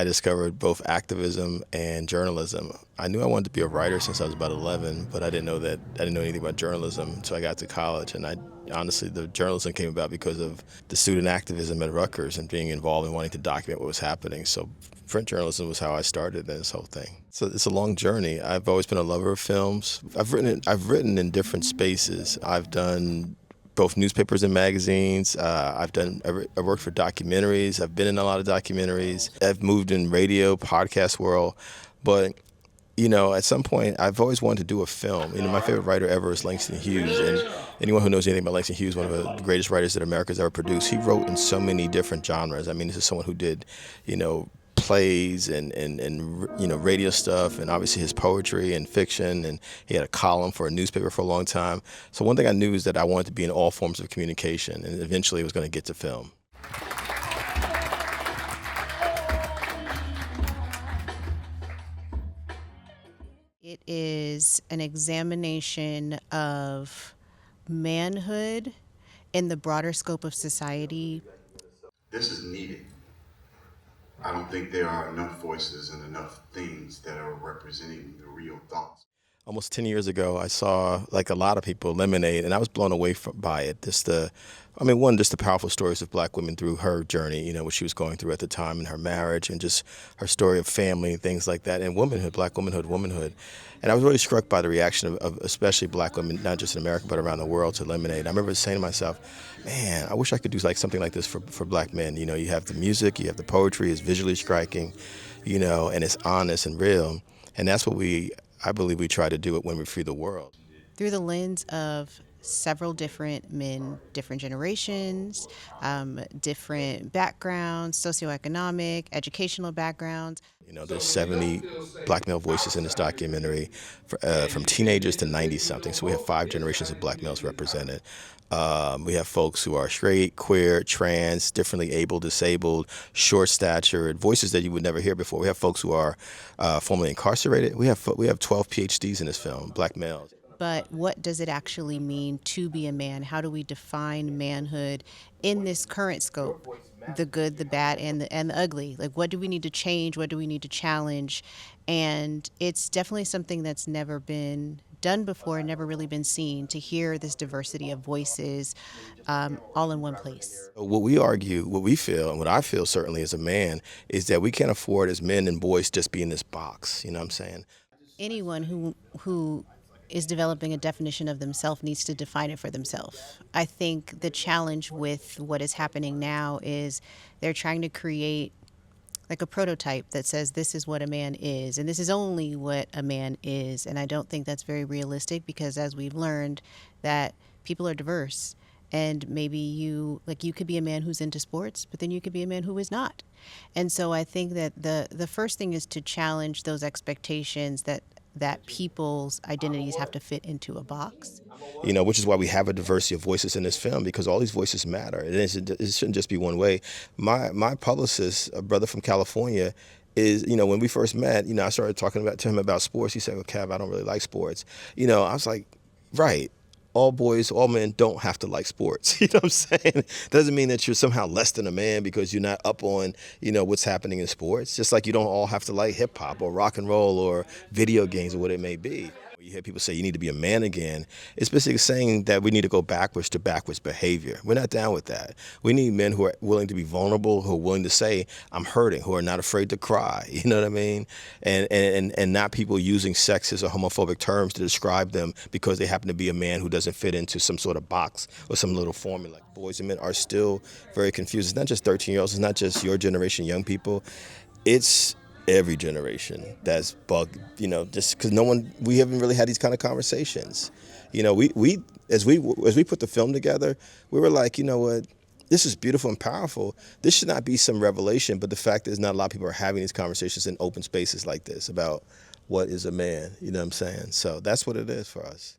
I discovered both activism and journalism. I knew I wanted to be a writer since I was about 11, but I didn't know anything about journalism until I got to college. And honestly, the journalism came about because of the student activism at Rutgers and being involved and wanting to document what was happening. So print journalism was how I started in this whole thing. So it's a long journey. I've always been a lover of films. I've written in different spaces. I've done both newspapers and magazines. I worked for documentaries. I've been in a lot of documentaries. I've moved in radio, podcast world. But, at some point, I've always wanted to do a film. My favorite writer ever is Langston Hughes. And anyone who knows anything about Langston Hughes, one of the greatest writers that America's ever produced, he wrote in so many different genres. I mean, this is someone who did, plays and radio stuff, and obviously his poetry and fiction, and he had a column for a newspaper for a long time. So one thing I knew is that I wanted to be in all forms of communication, and eventually it was going to get to film. It is an examination of manhood in the broader scope of society. This is needed. I don't think there are enough voices and enough things that are representing the real thoughts. Almost 10 years ago, I saw, like a lot of people, Lemonade, and I was blown away by it. Just the powerful stories of black women through her journey, what she was going through at the time in her marriage, and just her story of family and things like that, and womanhood, black womanhood. And I was really struck by the reaction of especially black women, not just in America, but around the world, to Lemonade. I remember saying to myself, man, I wish I could do something like this for black men. You have the music, you have the poetry, it's visually striking, and it's honest and real. And that's what I believe we try to do it when we free the world. Through the lens of several different men, different generations, different backgrounds, socioeconomic, educational backgrounds. There's 70 black male voices in this documentary, from teenagers to 90-something. So we have 5 generations of black males represented. We have folks who are straight, queer, trans, differently able, disabled, short-statured, voices that you would never hear before. We have folks who are formerly incarcerated. We have 12 PhDs in this film, black males. But what does it actually mean to be a man? How do we define manhood in this current scope? The good, the bad, and the ugly. Like, what do we need to change? What do we need to challenge? And it's definitely something that's never been done before, never really been seen, to hear this diversity of voices all in one place. What we argue, what we feel, and what I feel certainly as a man, is that we can't afford as men and boys just be in this box. You know what I'm saying? Anyone who is developing a definition of themselves needs to define it for themselves. I think the challenge with what is happening now is they're trying to create like a prototype that says this is what a man is, and this is only what a man is. And I don't think that's very realistic, because as we've learned, that people are diverse. And maybe you could be a man who's into sports, but then you could be a man who is not. And so I think that the first thing is to challenge those expectations that people's identities have to fit into a box. Which is why we have a diversity of voices in this film, because all these voices matter. It shouldn't just be one way. My publicist, a brother from California, is, when we first met, I started talking to him about sports. He said, well, Kev, I don't really like sports. I was like, right. All men don't have to like sports. You know what I'm saying? Doesn't mean that you're somehow less than a man because you're not up on, what's happening in sports. Just like you don't all have to like hip hop or rock and roll or video games or what it may be. You hear people say you need to be a man again. It's basically saying that we need to go backwards to backwards behavior. We're not down with that. We need men who are willing to be vulnerable, who are willing to say, I'm hurting, who are not afraid to cry. You know what I mean? And not people using sexist or homophobic terms to describe them because they happen to be a man who doesn't fit into some sort of box or some little formula. Boys and men are still very confused. It's not just 13-year-olds. It's not just your generation, young people. It's every generation that's bugged, just because we haven't really had these kind of conversations. We as we put the film together, we were like, you know what, this is beautiful and powerful. This should not be some revelation, but the fact is not a lot of people are having these conversations in open spaces like this about what is a man, you know what I'm saying? So that's what it is for us.